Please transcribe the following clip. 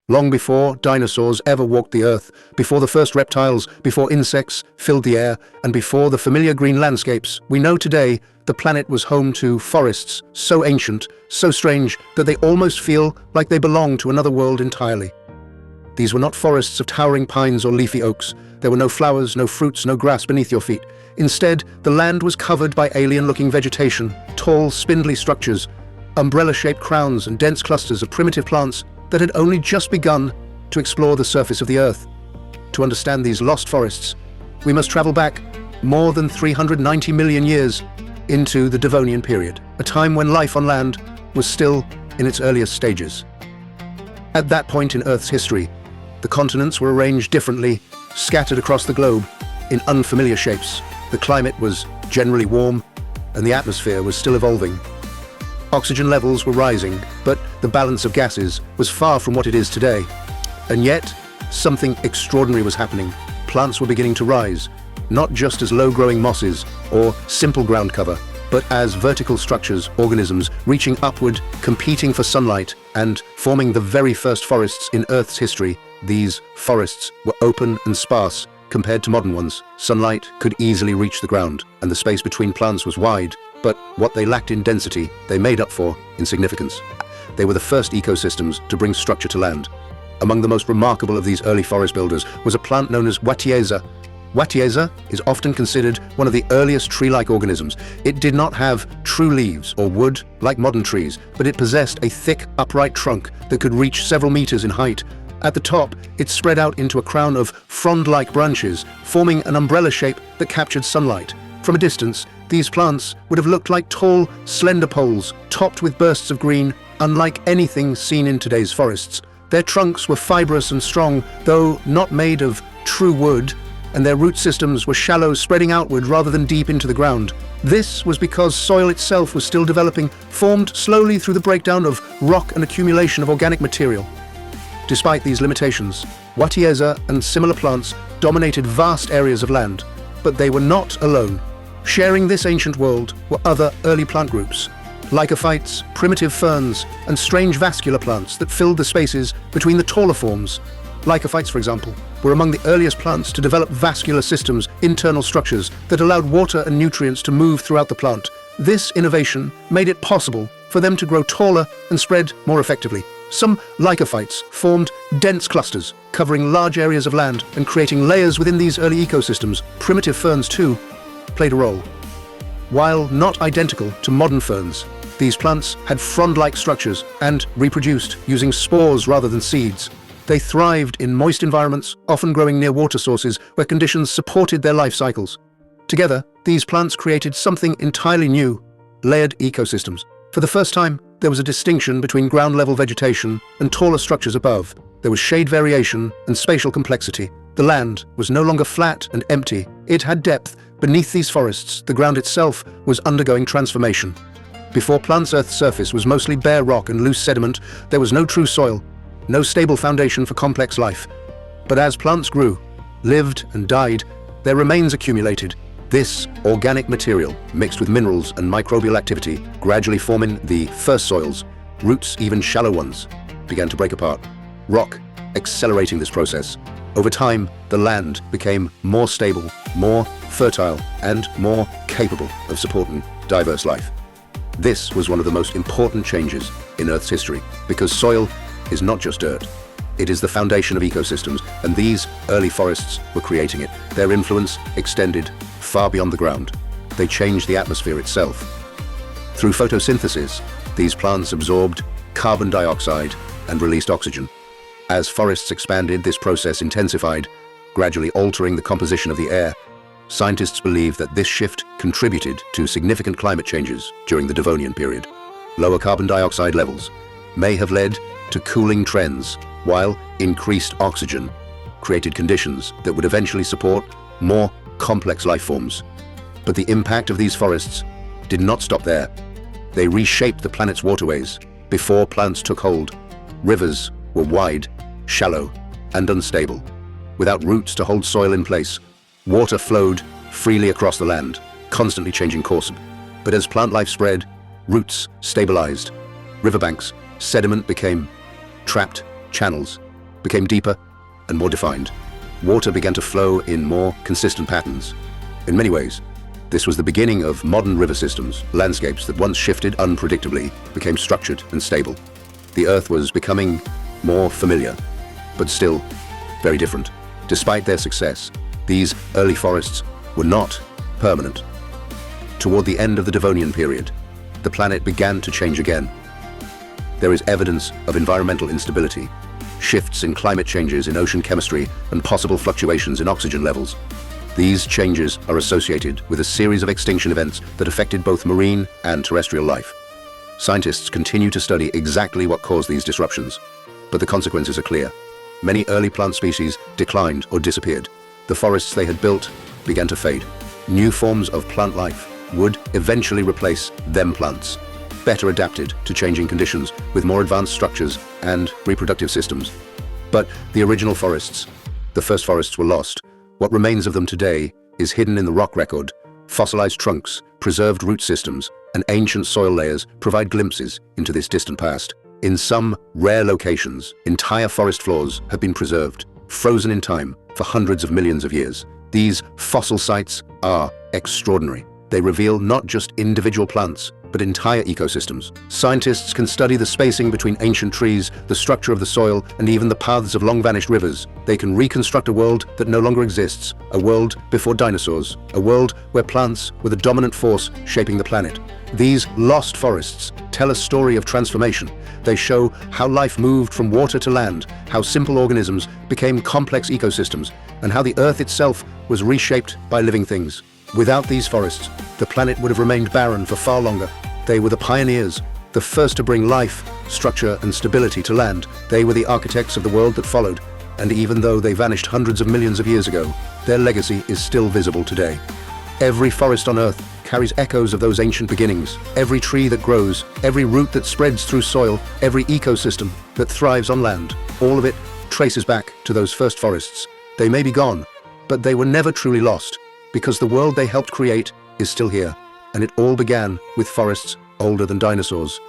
Long before dinosaurs ever walked the earth, before the first reptiles, before insects filled the air, and before the familiar green landscapes we know today, the planet was home to forests so ancient, so strange, that they almost feel like they belong to another world entirely. These were not forests of towering pines or leafy oaks. There were no flowers, no fruits, no grass beneath your feet. Instead, the land was covered by alien-looking vegetation, tall, spindly structures, umbrella-shaped crowns, and dense clusters of primitive plants that had only just begun to explore the surface of the earth. To understand these lost forests, we must travel back more than 390 million years into the Devonian period, a time when life on land was still in its earliest stages. At that point in Earth's history, the continents were arranged differently, scattered across the globe in unfamiliar shapes. The climate was generally warm, and the atmosphere was still evolving. Oxygen levels were rising, but the balance of gases was far from what it is today. And yet, something extraordinary was happening. Plants were beginning to rise, not just as low-growing mosses or simple ground cover, but as vertical structures, organisms reaching upward, competing for sunlight, and forming the very first forests in Earth's history. These forests were open and sparse compared to modern ones. Sunlight could easily reach the ground, and the space between plants was wide, but what they lacked in density, they made up for in significance. They were the first ecosystems to bring structure to land. Among the most remarkable of these early forest builders was a plant known as Watieza. Watieza is often considered one of the earliest tree-like organisms. It did not have true leaves or wood like modern trees, but it possessed a thick, upright trunk that could reach several meters in height. At the top, it spread out into a crown of frond-like branches, forming an umbrella shape that captured sunlight. From a distance, these plants would have looked like tall, slender poles, topped with bursts of green, unlike anything seen in today's forests. Their trunks were fibrous and strong, though not made of true wood, and their root systems were shallow, spreading outward rather than deep into the ground. This was because soil itself was still developing, formed slowly through the breakdown of rock and accumulation of organic material. Despite these limitations, Watieza and similar plants dominated vast areas of land, but they were not alone. Sharing this ancient world were other early plant groups, lycophytes, primitive ferns, and strange vascular plants that filled the spaces between the taller forms. Lycophytes, for example, were among the earliest plants to develop vascular systems, internal structures that allowed water and nutrients to move throughout the plant. This innovation made it possible for them to grow taller and spread more effectively. Some lycophytes formed dense clusters, covering large areas of land and creating layers within these early ecosystems. Primitive ferns, too, played a role. While not identical to modern ferns, these plants had frond-like structures and reproduced using spores rather than seeds. They thrived in moist environments, often growing near water sources where conditions supported their life cycles. Together, these plants created something entirely new: layered ecosystems. For the first time, there was a distinction between ground-level vegetation and taller structures above. There was shade variation and spatial complexity. The land was no longer flat and empty. It had depth. Beneath these forests, the ground itself was undergoing transformation. Before plants' Earth's surface was mostly bare rock and loose sediment, there was no true soil, no stable foundation for complex life. But as plants grew, lived and died, their remains accumulated. This organic material, mixed with minerals and microbial activity, gradually forming the first soils. Roots, even shallow ones, began to break apart. Rock accelerating this process. Over time, the land became more stable, more fertile, and more capable of supporting diverse life. This was one of the most important changes in Earth's history, because soil is not just dirt. It is the foundation of ecosystems, and these early forests were creating it. Their influence extended far beyond the ground. They changed the atmosphere itself. Through photosynthesis, these plants absorbed carbon dioxide and released oxygen. As forests expanded, this process intensified, gradually altering the composition of the air. Scientists believe that this shift contributed to significant climate changes during the Devonian period. Lower carbon dioxide levels may have led to cooling trends, while increased oxygen created conditions that would eventually support more complex life forms. But the impact of these forests did not stop there. They reshaped the planet's waterways. Before plants took hold, rivers were wide, shallow, and unstable. Without roots to hold soil in place, water flowed freely across the land, constantly changing course. But as plant life spread, roots stabilized. Riverbanks, sediment became trapped channels, became deeper and more defined. Water began to flow in more consistent patterns. In many ways, this was the beginning of modern river systems. Landscapes that once shifted unpredictably became structured and stable. The Earth was becoming more familiar, but still very different. Despite their success, these early forests were not permanent. Toward the end of the Devonian period, the planet began to change again. There is evidence of environmental instability, shifts in climate changes in ocean chemistry, and possible fluctuations in oxygen levels. These changes are associated with a series of extinction events that affected both marine and terrestrial life. Scientists continue to study exactly what caused these disruptions, but the consequences are clear. Many early plant species declined or disappeared. The forests they had built began to fade. New forms of plant life would eventually replace them plants, better adapted to changing conditions with more advanced structures and reproductive systems. But the original forests, the first forests, were lost. What remains of them today is hidden in the rock record. Fossilized trunks, preserved root systems, and ancient soil layers provide glimpses into this distant past. In some rare locations, entire forest floors have been preserved, frozen in time for hundreds of millions of years. These fossil sites are extraordinary. They reveal not just individual plants, but entire ecosystems. Scientists can study the spacing between ancient trees, the structure of the soil, and even the paths of long-vanished rivers. They can reconstruct a world that no longer exists, a world before dinosaurs, a world where plants were the dominant force shaping the planet. These lost forests tell a story of transformation. They show how life moved from water to land, how simple organisms became complex ecosystems, and how the Earth itself was reshaped by living things. Without these forests, the planet would have remained barren for far longer. They were the pioneers, the first to bring life, structure, and stability to land. They were the architects of the world that followed, and even though they vanished hundreds of millions of years ago, their legacy is still visible today. Every forest on Earth carries echoes of those ancient beginnings. Every tree that grows, every root that spreads through soil, every ecosystem that thrives on land, all of it traces back to those first forests. They may be gone, but they were never truly lost, because the world they helped create is still here. And it all began with forests older than dinosaurs.